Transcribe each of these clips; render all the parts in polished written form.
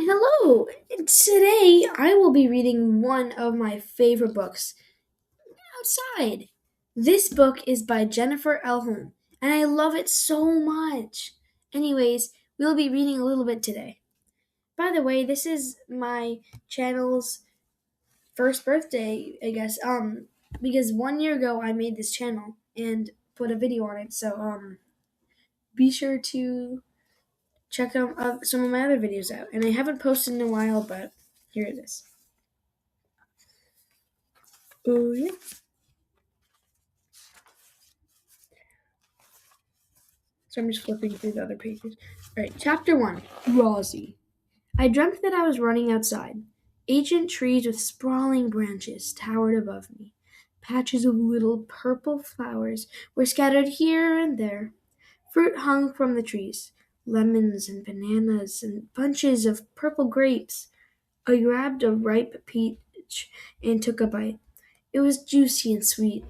Hello! Today I will be reading one of my favorite books, Outside. This book is by Jennifer L. Holm, and I love it so much. Anyways, we'll be reading a little bit today. By the way, this is my channel's first birthday, I guess. Because 1 year ago I made this channel and put a video on it. So be sure to check out some of my other videos out. And I haven't posted in a while, but here it is. Oh yeah. So I'm just flipping through the other pages. All right, chapter 1, Rosie. I dreamt that I was running outside. Ancient trees with sprawling branches towered above me. Patches of little purple flowers were scattered here and there. Fruit hung from the trees, lemons and bananas and bunches of purple grapes. I grabbed a ripe peach and took a bite. It was juicy and sweet,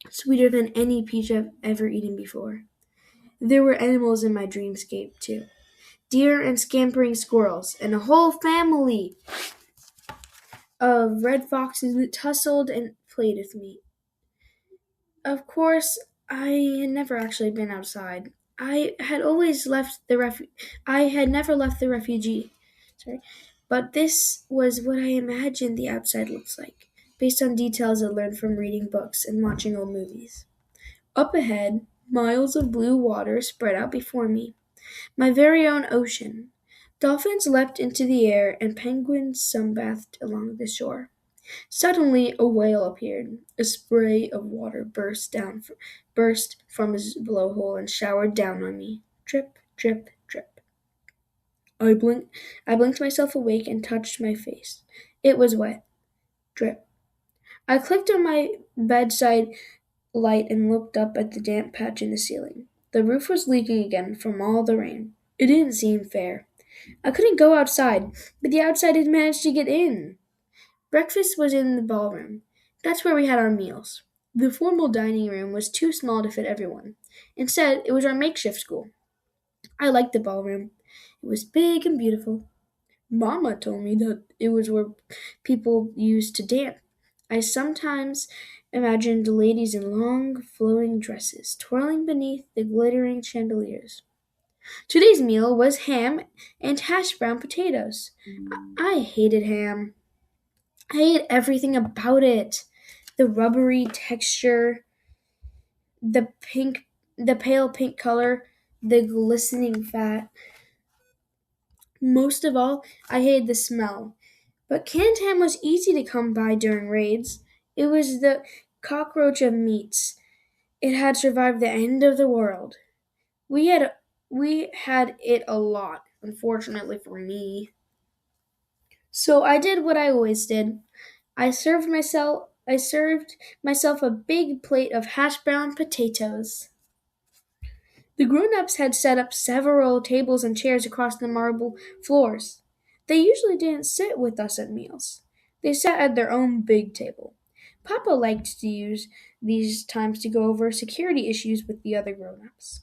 sweeter than any peach I've ever eaten before. There were animals in my dreamscape, too. Deer and scampering squirrels, and a whole family of red foxes that tussled and played with me. Of course, I had never actually been outside. I had always left the I had never left the refugee. Sorry. But this was what I imagined the outside looks like, based on details I learned from reading books and watching old movies. Up ahead, miles of blue water spread out before me. My very own ocean. Dolphins leapt into the air and penguins sunbathed along the shore. Suddenly a whale appeared. A spray of water burst from his blowhole and showered down on me. Drip, drip, drip. I blinked myself awake and touched my face. It was wet. Drip. I clicked on my bedside light and looked up at the damp patch in the ceiling. The roof was leaking again from all the rain. It didn't seem fair. I couldn't go outside, but the outside had managed to get in. Breakfast was in the ballroom. That's where we had our meals. The formal dining room was too small to fit everyone. Instead, it was our makeshift school. I liked the ballroom. It was big and beautiful. Mama told me that it was where people used to dance. I sometimes imagined ladies in long, flowing dresses twirling beneath the glittering chandeliers. Today's meal was ham and hash brown potatoes. I hated ham. I hated everything about it. The rubbery texture, the the pale pink color, the glistening fat. Most of all, I hated the smell. But canned ham was easy to come by during raids. It was the cockroach of meats. It had survived the end of the world. We had we had it a lot, unfortunately for me. So I did what I always did. I served myself a big plate of hash brown potatoes. The grown-ups had set up several tables and chairs across the marble floors. They usually didn't sit with us at meals. They sat at their own big table. Papa liked to use these times to go over security issues with the other grown-ups.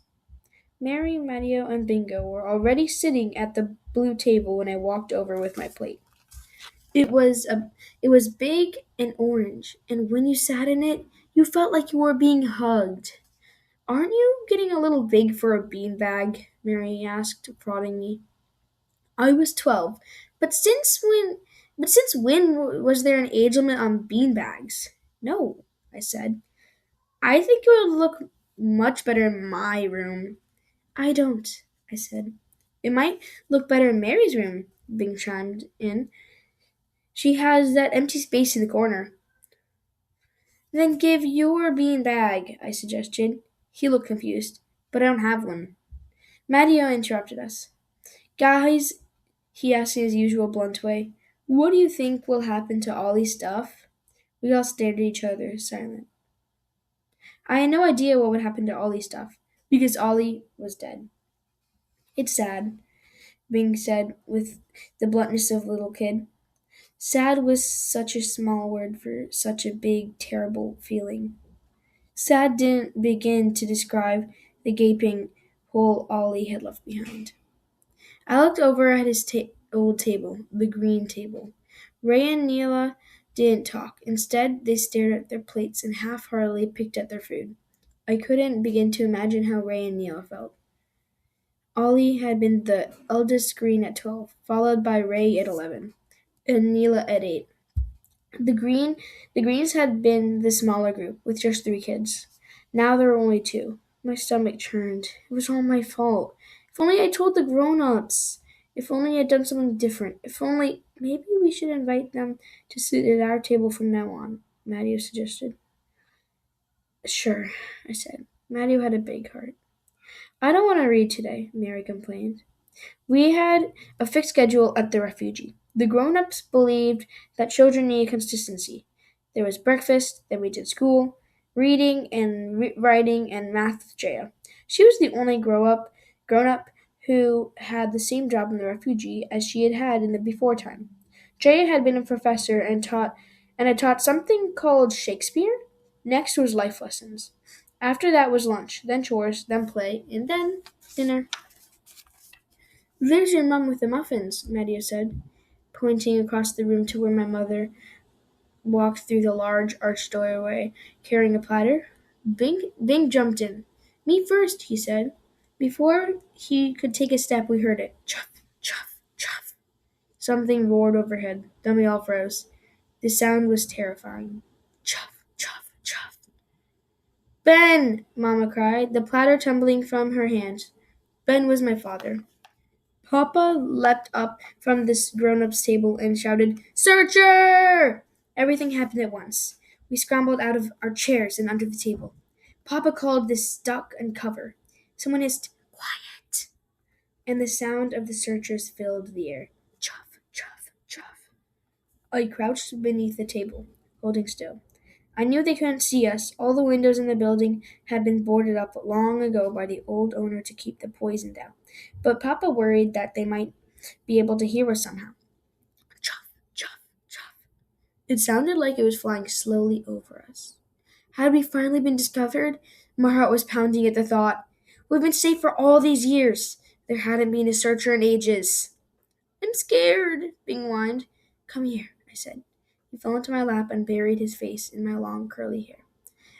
Mary, Matteo, and Bingo were already sitting at the blue table when I walked over with my plate. It was big and orange, and when you sat in it, you felt like you were being hugged. Aren't you getting a little big for a beanbag? Mary asked, prodding me. I was 12, but since when was there an age limit on beanbags? No, I said. I think it would look much better in my room. I don't, I said. It might look better in Mary's room, Bing chimed in. She has that empty space in the corner. Then give your beanbag, I suggested. He looked confused. But I don't have one. Matteo interrupted us. Guys, he asked in his usual blunt way, what do you think will happen to Ollie's stuff? We all stared at each other, silent. I had no idea what would happen to Ollie's stuff, because Ollie was dead. It's sad, Bing said with the bluntness of a little kid. Sad was such a small word for such a big, terrible feeling. Sad didn't begin to describe the gaping hole Ollie had left behind. I looked over at his old table, the green table. Ray and Neela didn't talk. Instead, they stared at their plates and half-heartedly picked at their food. I couldn't begin to imagine how Ray and Neela felt. Ollie had been the eldest screen at 12, followed by Ray at 11, and Neela at 8. The green the Greens had been the smaller group, with just 3 kids. Now there were only 2. My stomach churned. It was all my fault. If only I told the grown-ups. If only I'd done something different. If only maybe we should invite them to sit at our table from now on, Matteo suggested. Sure, I said. Matteo had a big heart. I don't want to read today, Mary complained. We had a fixed schedule at the refugee. The grown-ups believed that children need consistency. There was breakfast, then we did school, reading and writing and math with Jaya. She was the only grown-up who had the same job in the refugee as she had had in the before time. Jaya had been a professor and had taught something called Shakespeare. Next was life lessons. After that was lunch, then chores, then play, and then dinner. There's your mum with the muffins, Matteo said, pointing across the room to where my mother walked through the large arched doorway carrying a platter. Bing jumped in. Me first, he said. Before he could take a step, we heard it. Chuff, chuff, chuff. Something roared overhead. Then we all froze. The sound was terrifying. Chuff, chuff, chuff. Ben! Mama cried, the platter tumbling from her hands. Ben was my father. Papa leapt up from the grown-ups' table and shouted, Searcher! Everything happened at once. We scrambled out of our chairs and under the table. Papa called this duck and cover. Someone hissed, Quiet! And the sound of the searchers filled the air. Chuff, chuff, chuff. I crouched beneath the table, holding still. I knew they couldn't see us. All the windows in the building had been boarded up long ago by the old owner to keep the poison down. But Papa worried that they might be able to hear us somehow. Chuff, chuff, chuff. It sounded like it was flying slowly over us. Had we finally been discovered? My heart was pounding at the thought. We've been safe for all these years. There hadn't been a searcher in ages. I'm scared, Bing whined. Come here, I said. He fell into my lap and buried his face in my long curly hair.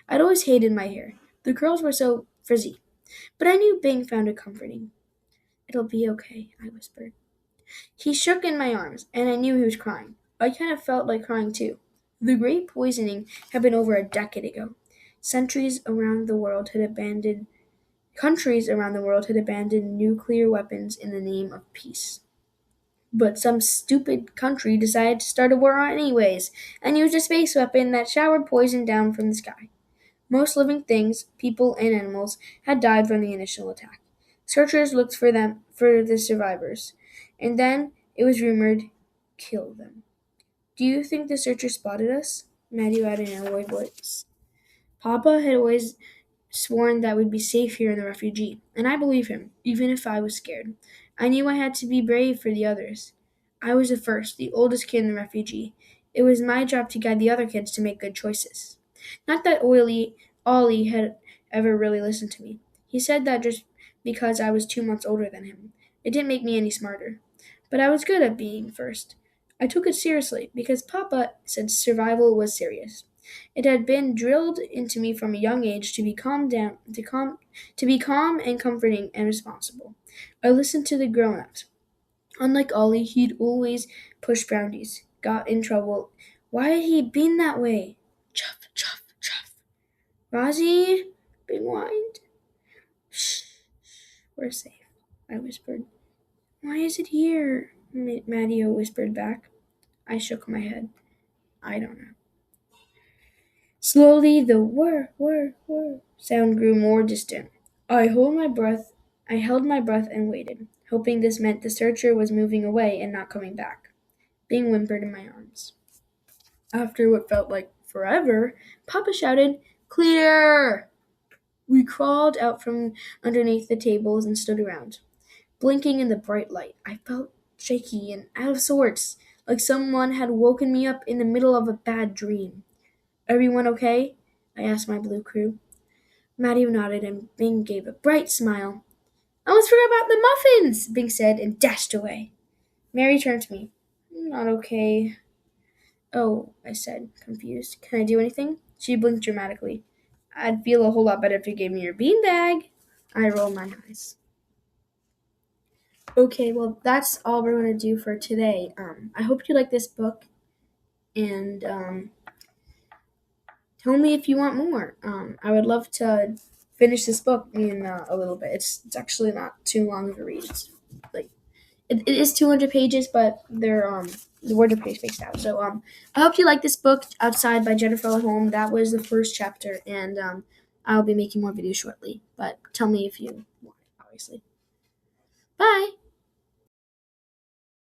I'd always hated my hair. The curls were so frizzy. But I knew Bing found it comforting. It'll be okay, I whispered. He shook in my arms, and I knew he was crying. I kind of felt like crying too. The great poisoning had been over a decade ago. Countries around the world had abandoned nuclear weapons in the name of peace. But some stupid country decided to start a war anyways, and used a space weapon that showered poison down from the sky. Most living things, people and animals, had died from the initial attack. Searchers looked for the survivors, and then, it was rumored, kill them. Do you think the searchers spotted us? Matthew added in a low voice. Papa had always sworn that we'd be safe here in the refugee, and I believe him, even if I was scared. I knew I had to be brave for the others. I was the first, the oldest kid in the refugee. It was my job to guide the other kids to make good choices. Not that Ollie had ever really listened to me. He said that just because I was 2 months older than him. It didn't make me any smarter. But I was good at being first. I took it seriously because Papa said survival was serious. It had been drilled into me from a young age to be calm and comforting and responsible. I listened to the grown-ups. Unlike Ollie, he'd always push boundaries, got in trouble. Why had he been that way? Chuff, chuff, chuff. Rosie, Big whined. Shh, we're safe, I whispered. Why is it here? Matteo whispered back. I shook my head. I don't know. Slowly, the whir, whir, whir sound grew more distant. I held my breath and waited, hoping this meant the searcher was moving away and not coming back. Bing whimpered in my arms. After what felt like forever, Papa shouted, Clear! We crawled out from underneath the tables and stood around, blinking in the bright light. I felt shaky and out of sorts, like someone had woken me up in the middle of a bad dream. Everyone okay? I asked my blue crew. Matthew nodded and Bing gave a bright smile. I almost forgot about the muffins, Bing said and dashed away. Mary turned to me. Not okay. Oh, I said, confused. Can I do anything? She blinked dramatically. I'd feel a whole lot better if you gave me your beanbag. I rolled my eyes. Okay, well, that's all we're going to do for today. I hope you like this book, and tell me if you want more. I would love to finish this book in a little bit. It's actually not too long of a read. It's like it is 200 pages, but the words are pretty spaced out. So I hope you like this book, Outside by Jennifer Holm. That was the first chapter, and I'll be making more videos shortly. But tell me if you want it, obviously. Bye.